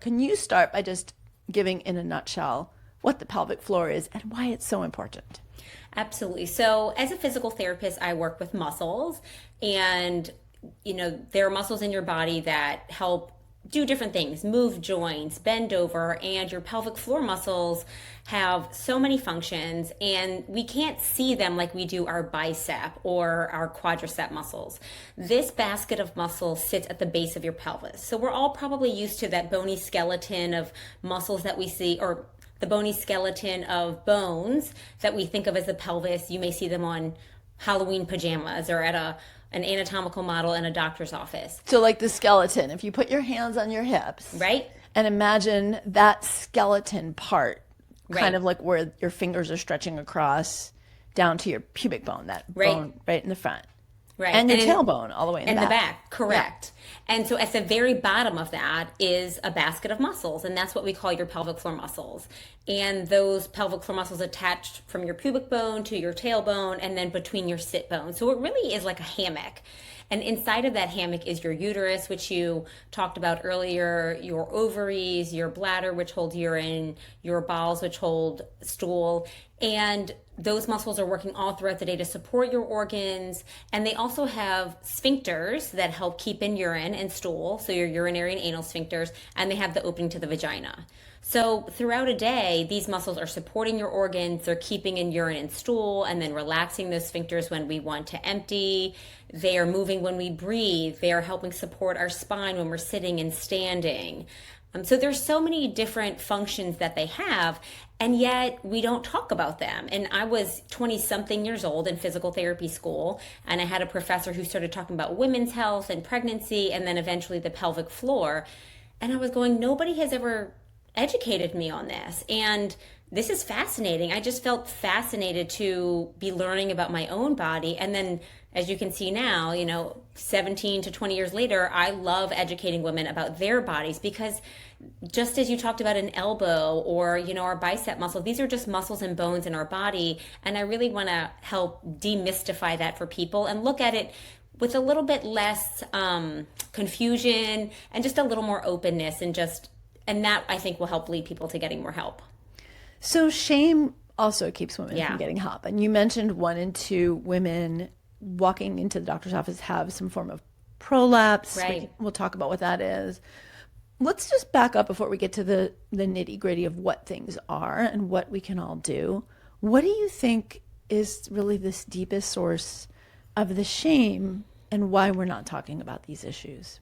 Can you start by just giving in a nutshell what the pelvic floor is and why it's so important? Absolutely. So, as a physical therapist, I work with muscles, and there are muscles in your body that help do different things, move joints, bend over, and your pelvic floor muscles have so many functions, and we can't see them like we do our bicep or our quadricep muscles. This basket of muscles sits at the base of your pelvis. So we're all probably used to that bony skeleton of muscles that we see, or the bony skeleton of bones that we think of as the pelvis. You may see them on Halloween pajamas or at an anatomical model in a doctor's office. So like the skeleton, if you put your hands on your hips, right? And imagine that skeleton part, Right. kind of like where your fingers are stretching across down to your pubic bone, that bone right in the front. Right. And your tailbone all the way in the back. Correct. Yeah. And so at the very bottom of that is a basket of muscles, and that's what we call your pelvic floor muscles. And those pelvic floor muscles attached from your pubic bone to your tailbone and then between your sit bones. So it really is like a hammock. And inside of that hammock is your uterus, which you talked about earlier, your ovaries, your bladder, which holds urine, your bowels, which hold stool. And those muscles are working all throughout the day to support your organs. And they also have sphincters that help keep in urine and stool, so your urinary and anal sphincters, and they have the opening to the vagina. So throughout a day, these muscles are supporting your organs, they're keeping in urine and stool, and then relaxing those sphincters when we want to empty. They are moving when we breathe. They are helping support our spine when we're sitting and standing. So there's so many different functions that they have, and yet we don't talk about them. And I was 20-something years old in physical therapy school, and I had a professor who started talking about women's health and pregnancy, and then eventually the pelvic floor. And I was going, nobody has ever educated me on this. And this is fascinating. I just felt fascinated to be learning about my own body. And then, as you can see now, 17 to 20 years later, I love educating women about their bodies, because just as you talked about an elbow or, our bicep muscle, these are just muscles and bones in our body. And I really want to help demystify that for people and look at it with a little bit less confusion and just a little more openness, and that I think will help lead people to getting more help. So shame also keeps women from getting help. And you mentioned 1 in 2 women walking into the doctor's office have some form of prolapse. Right. We'll talk about what that is. Let's just back up before we get to the nitty gritty of what things are and what we can all do. What do you think is really this deepest source of the shame and why we're not talking about these issues?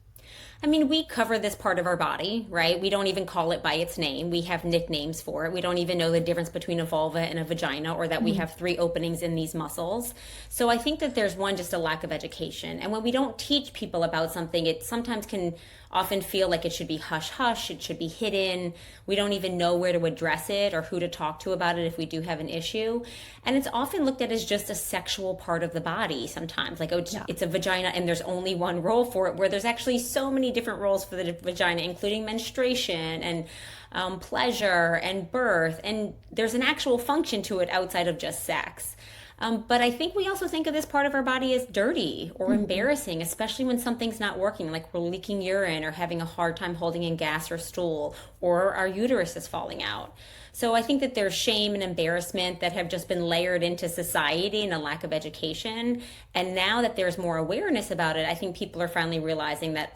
I mean, we cover this part of our body, right? We don't even call it by its name. We have nicknames for it. We don't even know the difference between a vulva and a vagina, or that we have 3 openings in these muscles. So I think that there's just a lack of education. And when we don't teach people about something, it sometimes can often feel like it should be hush-hush, it should be hidden. We don't even know where to address it or who to talk to about it if we do have an issue. And it's often looked at as just a sexual part of the body sometimes. Like, it's a vagina and there's only one role for it, where there's actually so many different roles for the vagina, including menstruation and pleasure and birth. And there's an actual function to it outside of just sex. But I think we also think of this part of our body as dirty or embarrassing, especially when something's not working, like we're leaking urine or having a hard time holding in gas or stool, or our uterus is falling out. So I think that there's shame and embarrassment that have just been layered into society and a lack of education. And now that there's more awareness about it, I think people are finally realizing that,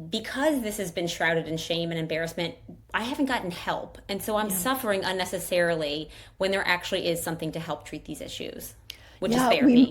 because this has been shrouded in shame and embarrassment, I haven't gotten help. And so I'm suffering unnecessarily when there actually is something to help treat these issues, which is therapy.